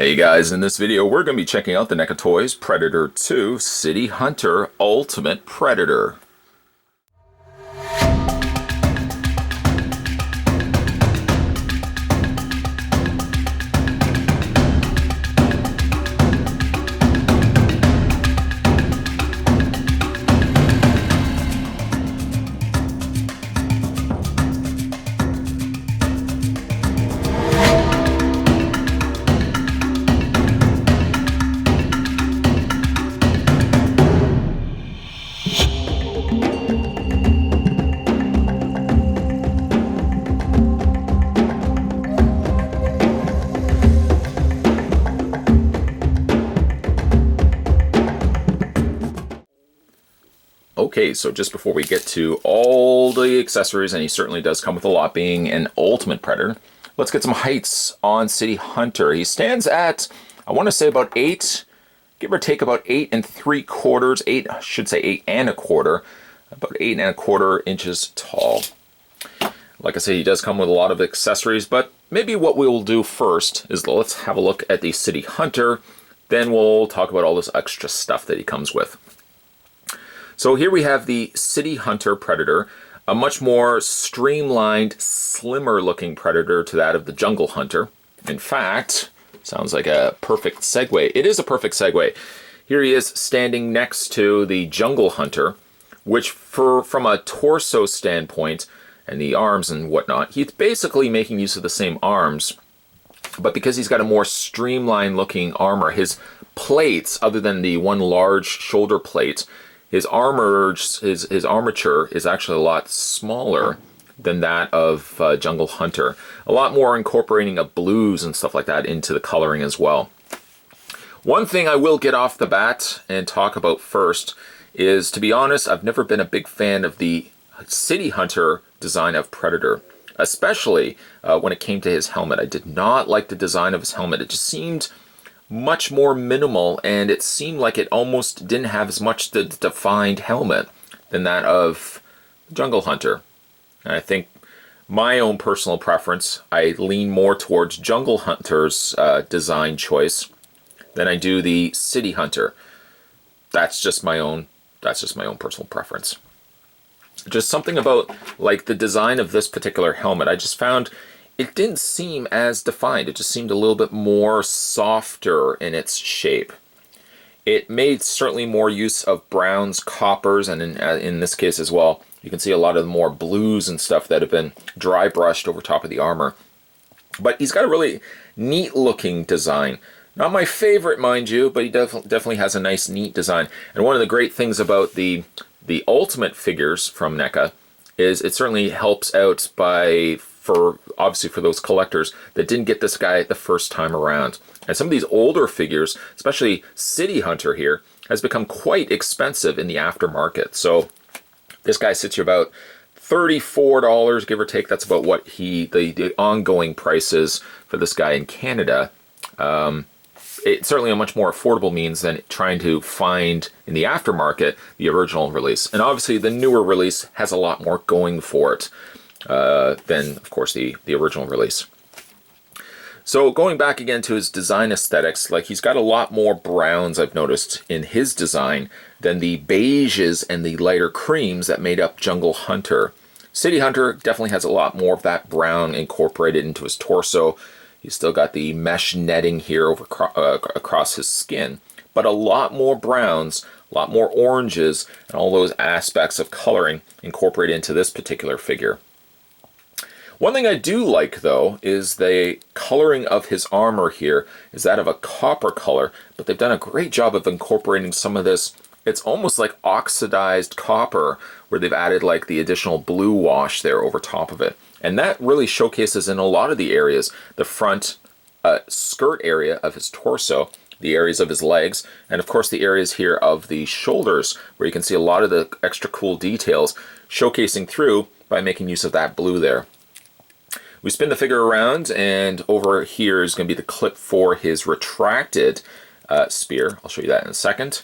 Hey guys, in this video we're going to be checking out the NECA Toys Predator 2 City Hunter Ultimate Predator. Okay, so just before we get to all the accessories, and he certainly does come with a lot being an Ultimate Predator, let's get some heights on City Hunter. He stands at, I want to say about 8, give or take about 8 3/4, 8, I should say 8 1/4, about 8 1/4 inches tall. Like I say, he does come with a lot of accessories, but maybe what we will do first is let's have a look at the City Hunter, then we'll talk about all this extra stuff that he comes with. So here we have the City Hunter Predator, a much more streamlined, slimmer looking Predator to that of the Jungle Hunter. In fact, sounds like a perfect segue. It is a perfect segue. Here he is standing next to the Jungle Hunter, which from a torso standpoint and the arms and whatnot, he's basically making use of the same arms, but because he's got a more streamlined looking armor, his plates, other than the one large shoulder plate, his armature is actually a lot smaller than that of Jungle Hunter. A lot more incorporating of blues and stuff like that into the coloring as well. One thing I will get off the bat and talk about first is, to be honest, I've never been a big fan of the City Hunter design of Predator, especially when it came to his helmet. I did not like the design of his helmet. It just seemed much more minimal, and it seemed like it almost didn't have as much the defined helmet than that of Jungle Hunter. And I think my own personal preference, I lean more towards Jungle Hunter's design choice than I do the City Hunter. That's just my own personal preference. Just something about like the design of this particular helmet, I just found it didn't seem as defined. It just seemed a little bit more softer in its shape. It made certainly more use of browns, coppers, and in this case as well, you can see a lot of the more blues and stuff that have been dry brushed over top of the armor. But he's got a really neat looking design. Not my favorite, mind you, but he definitely has a nice, neat design. And one of the great things about the Ultimate figures from NECA is it certainly helps out obviously for those collectors that didn't get this guy the first time around. And some of these older figures, especially City Hunter here, has become quite expensive in the aftermarket. So this guy sits you about $34, give or take. That's about what the ongoing price is for this guy in Canada. It's certainly a much more affordable means than trying to find in the aftermarket the original release. And obviously the newer release has a lot more going for it than, of course, the original release. So going back again to his design aesthetics, like he's got a lot more browns, I've noticed, in his design than the beiges and the lighter creams that made up Jungle Hunter. City Hunter definitely has a lot more of that brown incorporated into his torso. He's still got the mesh netting here across his skin, but a lot more browns, a lot more oranges, and all those aspects of coloring incorporated into this particular figure. One thing I do like, though, is the coloring of his armor here is that of a copper color, but they've done a great job of incorporating some of this. It's almost like oxidized copper, where they've added like the additional blue wash there over top of it. And that really showcases in a lot of the areas, the front skirt area of his torso, the areas of his legs, and of course the areas here of the shoulders, where you can see a lot of the extra cool details showcasing through by making use of that blue there. We spin the figure around, and over here is going to be the clip for his retracted spear. I'll show you that in a second.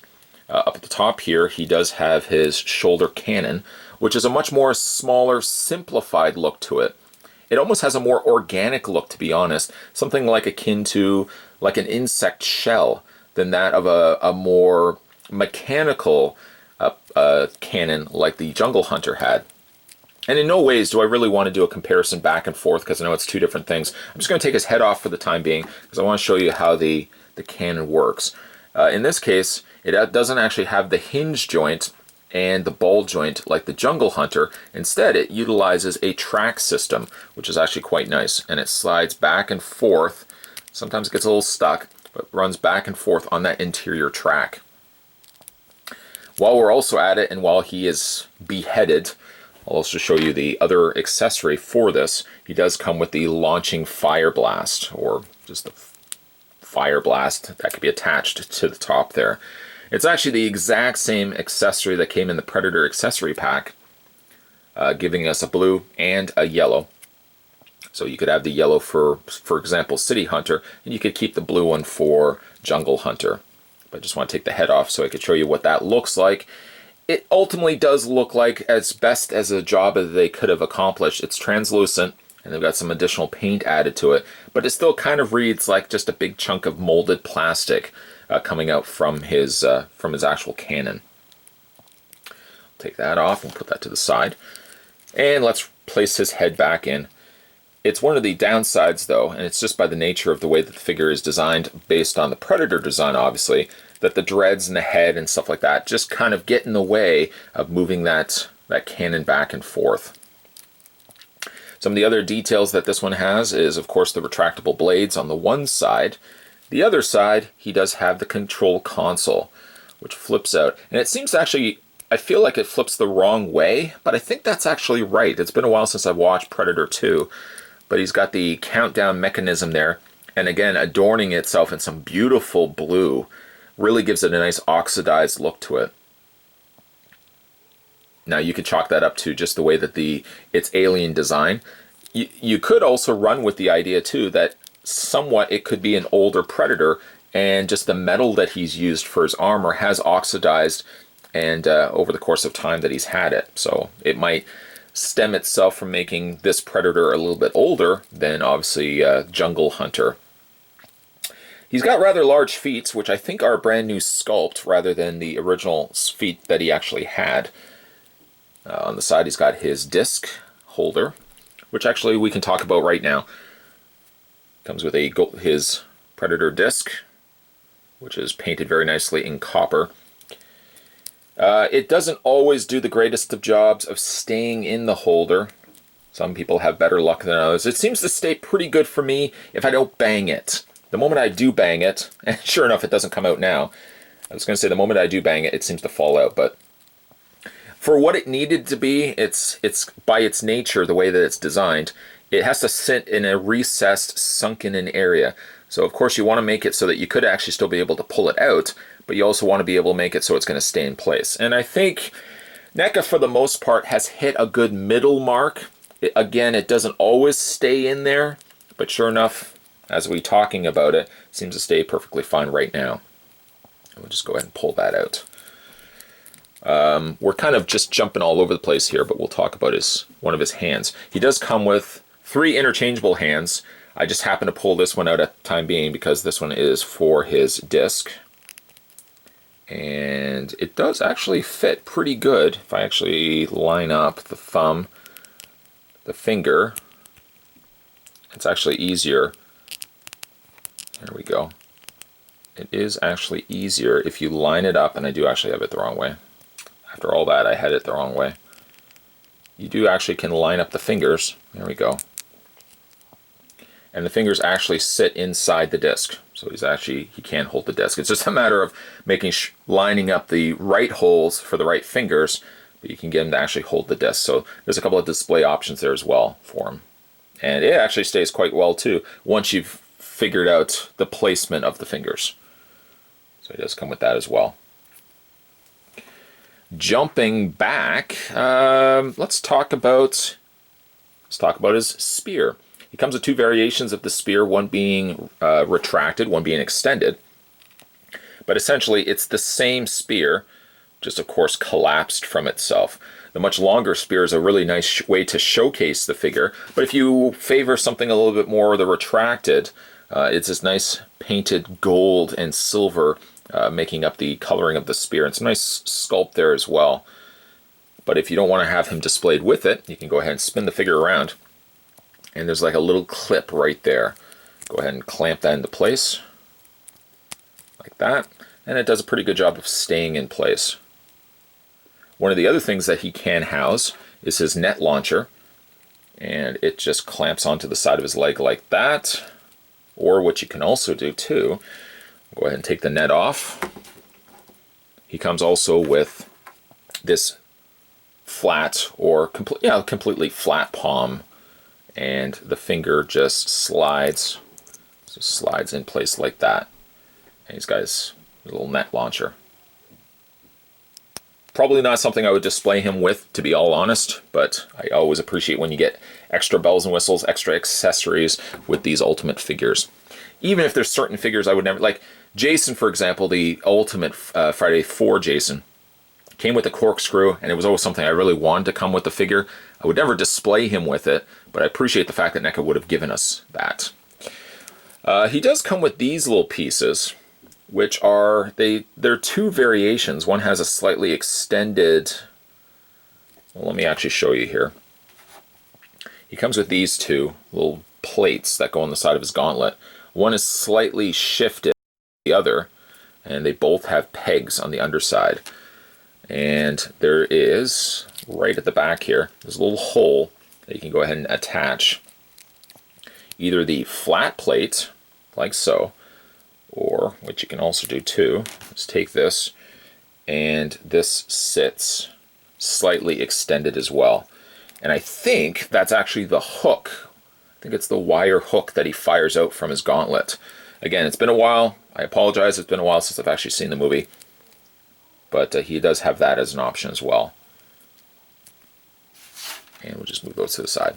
Up at the top here, he does have his shoulder cannon, which is a much more smaller, simplified look to it. It almost has a more organic look, to be honest. Something like akin to like an insect shell than that of a more mechanical cannon like the Jungle Hunter had. And in no ways do I really want to do a comparison back and forth, because I know it's two different things. I'm just going to take his head off for the time being, because I want to show you how the cannon works. In this case, it doesn't actually have the hinge joint and the ball joint like the Jungle Hunter. Instead, it utilizes a track system, which is actually quite nice. And it slides back and forth. Sometimes it gets a little stuck, but runs back and forth on that interior track. While we're also at it, and while he is beheaded, I'll also show you the other accessory for this. He does come with the launching fire blast, or just the fire blast that could be attached to the top there. It's actually the exact same accessory that came in the Predator accessory pack, giving us a blue and a yellow. So you could have the yellow for example, City Hunter, and you could keep the blue one for Jungle Hunter. But I just want to take the head off so I could show you what that looks like. It ultimately does look like as best as a job as they could have accomplished. It's translucent, and they've got some additional paint added to it, but it still kind of reads like just a big chunk of molded plastic coming out from his actual cannon. Take that off and put that to the side. And let's place his head back in. It's one of the downsides, though, and it's just by the nature of the way that the figure is designed, based on the Predator design, obviously, that the dreads and the head and stuff like that just kind of get in the way of moving that cannon back and forth. Some of the other details that this one has is, of course, the retractable blades on the one side. The other side, he does have the control console, which flips out. And it seems to actually, I feel like it flips the wrong way, but I think that's actually right. It's been a while since I've watched Predator 2. But he's got the countdown mechanism there, and again, adorning itself in some beautiful blue. Really gives it a nice oxidized look to it. Now you could chalk that up to just the way that its alien design. You could also run with the idea too that somewhat it could be an older Predator, and just the metal that he's used for his armor has oxidized and over the course of time that he's had it. So it might stem itself from making this Predator a little bit older than obviously Jungle Hunter. He's got rather large feet, which I think are a brand new sculpt rather than the original feet that he actually had. On the side he's got his disc holder, which actually we can talk about right now. Comes with his Predator disc, which is painted very nicely in copper. It doesn't always do the greatest of jobs of staying in the holder. Some people have better luck than others. It seems to stay pretty good for me if I don't bang it. The moment I do bang it, and sure enough it doesn't come out now. I was going to say the moment I do bang it, it seems to fall out, but for what it needed to be, it's by its nature, the way that it's designed, it has to sit in a recessed, sunken-in area. So of course you want to make it so that you could actually still be able to pull it out, but you also want to be able to make it so it's going to stay in place. And I think NECA, for the most part, has hit a good middle mark. Again, it doesn't always stay in there, but sure enough, as we're talking about it, seems to stay perfectly fine right now. We'll just go ahead and pull that out. We're kind of just jumping all over the place here, but we'll talk about one of his hands. He does come with 3 interchangeable hands. I just happen to pull this one out at the time being because this one is for his disc. And it does actually fit pretty good. If I actually line up the thumb, the finger, it's actually easier. There we go. It is actually easier if you line it up, and I do actually have it the wrong way. After all that, I had it the wrong way. You do actually can line up the fingers. There we go. And the fingers actually sit inside the disc. So he can hold the disc. It's just a matter of lining up the right holes for the right fingers, but you can get him to actually hold the disc. So there's a couple of display options there as well for him. And it actually stays quite well too once you've figured out the placement of the fingers. So it does come with that as well. Jumping back, let's talk about his spear. He comes with 2 variations of the spear, one being retracted, one being extended. But essentially, it's the same spear, just of course collapsed from itself. The much longer spear is a really nice way to showcase the figure. But if you favor something a little bit more the retracted, It's this nice painted gold and silver making up the coloring of the spear. It's a nice sculpt there as well. But if you don't want to have him displayed with it, you can go ahead and spin the figure around. And there's like a little clip right there. Go ahead and clamp that into place. Like that. And it does a pretty good job of staying in place. One of the other things that he can house is his net launcher. And it just clamps onto the side of his leg like that. Or what you can also do too, go ahead and take the net off. He comes also with this flat or completely flat palm, and the finger just slides in place like that. And he's got his little net launcher. Probably not something I would display him with, to be all honest, but I always appreciate when you get extra bells and whistles, extra accessories with these Ultimate figures. Even if there's certain figures I would never, like Jason, for example, the Ultimate Friday 4 Jason, came with a corkscrew, and it was always something I really wanted to come with the figure. I would never display him with it, but I appreciate the fact that NECA would have given us that. He does come with these little pieces, which are, they're two variations. One has a slightly extended, well, let me actually show you here. He comes with these two little plates that go on the side of his gauntlet. One is slightly shifted than the other, and they both have pegs on the underside. And there is, right at the back here, there's a little hole that you can go ahead and attach either the flat plate, like so, or what you can also do too is take this, and this sits slightly extended as well. And I think that's actually the hook. I think it's the wire hook that he fires out from his gauntlet. Again, it's been a while. I apologize, it's been a while since I've actually seen the movie. But he does have that as an option as well. And we'll just move those to the side.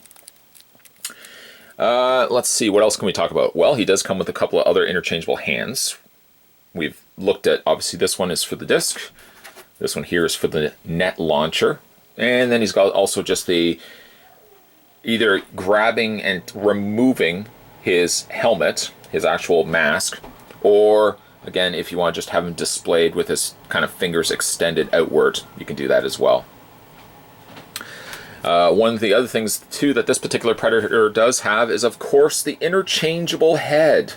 Let's see, what else can we talk about? Well, he does come with a couple of other interchangeable hands. We've looked at, obviously this one is for the disc. This one here is for the net launcher. And then he's got also just the either grabbing and removing his helmet, his actual mask, or again, if you want to just have him displayed with his kind of fingers extended outward, you can do that as well. One of the other things, too, that this particular Predator does have is, of course, the Interchangeable Head,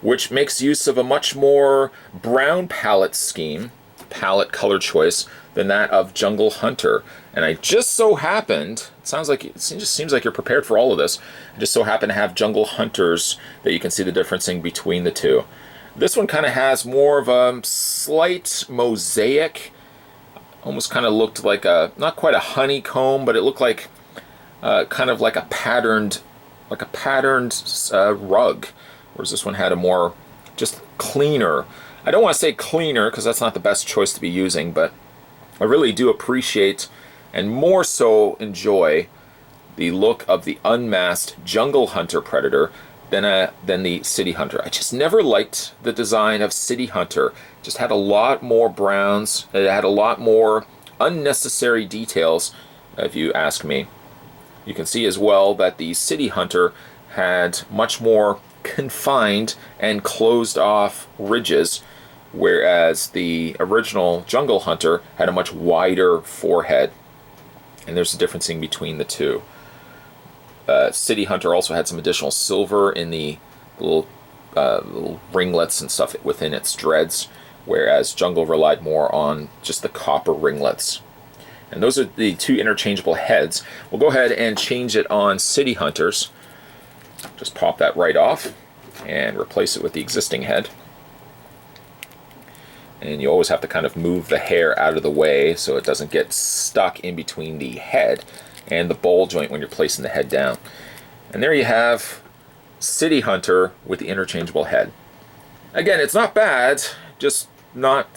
which makes use of a much more brown palette scheme, palette color choice, than that of Jungle Hunter. And I just so happened, it just seems like you're prepared for all of this, I just so happen to have Jungle Hunters that you can see the difference in between the two. This one kind of has more of a slight mosaic, almost kind of looked like a, not quite a honeycomb, but it looked like kind of like a patterned rug, whereas this one had a more just cleaner. I don't want to say cleaner because that's not the best choice to be using, but I really do appreciate and more so enjoy the look of the unmasked Jungle Hunter Predator than the City Hunter. I just never liked the design of City Hunter. It just had a lot more browns. It had a lot more unnecessary details, if you ask me. You can see as well that the City Hunter had much more confined and closed off ridges, whereas the original Jungle Hunter had a much wider forehead. And there's a difference in between the two. City Hunter also had some additional silver in the little ringlets and stuff within its dreads, whereas Jungle relied more on just the copper ringlets. And those are the two interchangeable heads. We'll go ahead and change it on City Hunters. Just pop that right off and replace it with the existing head. And you always have to kind of move the hair out of the way so it doesn't get stuck in between the head and the ball joint when you're placing the head down. And there you have City Hunter with the interchangeable head. Again, it's not bad, just not...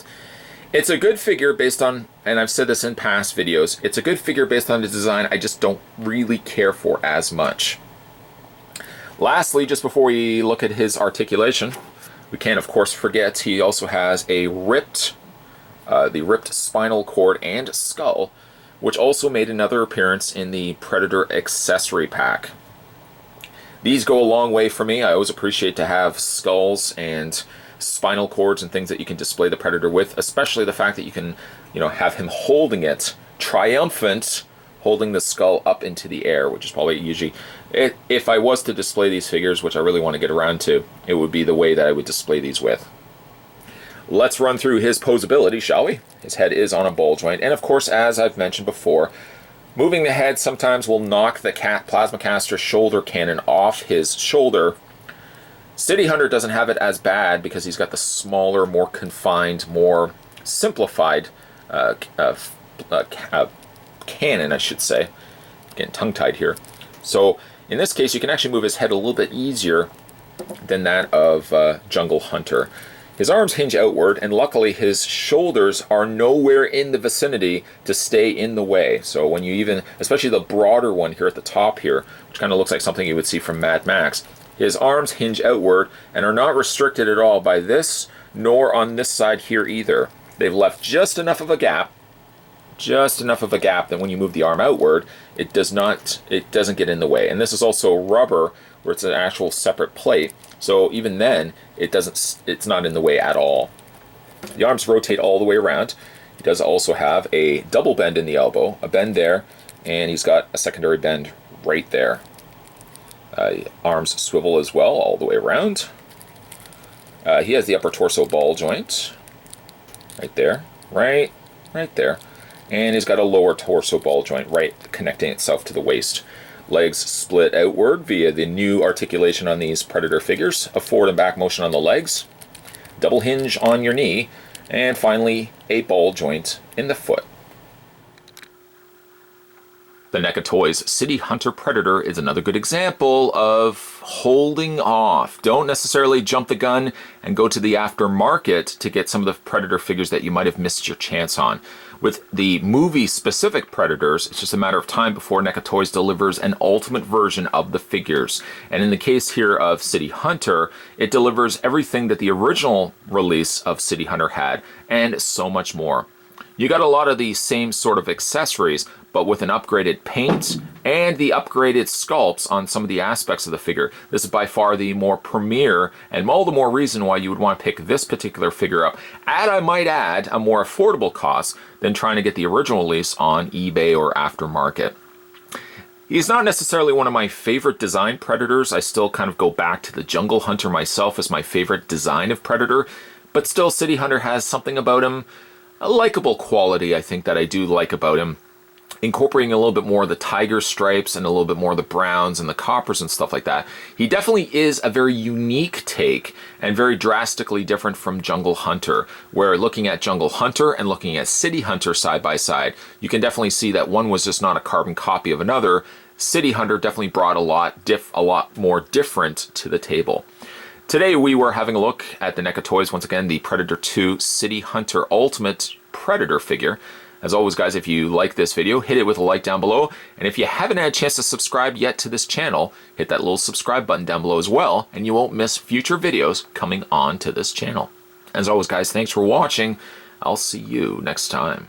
It's a good figure based on, and I've said this in past videos, it's a good figure based on the design I just don't really care for as much. Lastly, just before we look at his articulation, we can't of course forget he also has a ripped spinal cord and skull, which also made another appearance in the Predator accessory pack. These go a long way for me. I always appreciate to have skulls and spinal cords and things that you can display the Predator with, especially the fact that you can, have him holding it, triumphant, holding the skull up into the air, which is probably usually, if I was to display these figures, which I really want to get around to, it would be the way that I would display these with. Let's run through his posability, shall we? His head is on a ball joint, and of course, as I've mentioned before, moving the head sometimes will knock the plasma caster shoulder cannon off his shoulder. City Hunter doesn't have it as bad because he's got the smaller, more confined, more simplified cannon, I should say. Getting tongue-tied here. So in this case, you can actually move his head a little bit easier than that of Jungle Hunter. His arms hinge outward, and luckily his shoulders are nowhere in the vicinity to stay in the way. So when you even, especially the broader one here at the top here, which kind of looks like something you would see from Mad Max, his arms hinge outward and are not restricted at all by this, nor on this side here either. They've left just enough of a gap that when you move the arm outward, it doesn't get in the way. And this is also rubber, where it's an actual separate plate. So even then, it's not in the way at all. The arms rotate all the way around. He does also have a double bend in the elbow, a bend there, and he's got a secondary bend right there. Arms swivel as well all the way around. He has the upper torso ball joint right there, right there. And he's got a lower torso ball joint right connecting itself to the waist. Legs split outward via the new articulation on these Predator figures, a forward and back motion on the legs, double hinge on your knee, and finally a ball joint in the foot. The NECA Toys City Hunter Predator is another good example of holding off. Don't necessarily jump the gun and go to the aftermarket to get some of the Predator figures that you might have missed your chance on. With the movie-specific Predators, it's just a matter of time before NECA Toys delivers an ultimate version of the figures. And in the case here of City Hunter, it delivers everything that the original release of City Hunter had, and so much more. You got a lot of the same sort of accessories, but with an upgraded paint and the upgraded sculpts on some of the aspects of the figure. This is by far the more premier and all the more reason why you would want to pick this particular figure up at, I might add, a more affordable cost than trying to get the original release on eBay or aftermarket. He's not necessarily one of my favorite design Predators. I still kind of go back to the Jungle Hunter myself as my favorite design of Predator, but still City Hunter has something about him, a likable quality I think that I do like about him, incorporating a little bit more of the tiger stripes and a little bit more of the browns and the coppers and stuff like that. He definitely is a very unique take and very drastically different from Jungle Hunter, where looking at Jungle Hunter and looking at City Hunter side by side, you can definitely see that one was just not a carbon copy of another. City Hunter definitely brought a lot more different to the table. Today we were having a look at the NECA Toys, once again, the Predator 2 City Hunter Ultimate Predator figure. As always, guys, if you like this video, hit it with a like down below. And if you haven't had a chance to subscribe yet to this channel, hit that little subscribe button down below as well, and you won't miss future videos coming on to this channel. As always, guys, thanks for watching. I'll see you next time.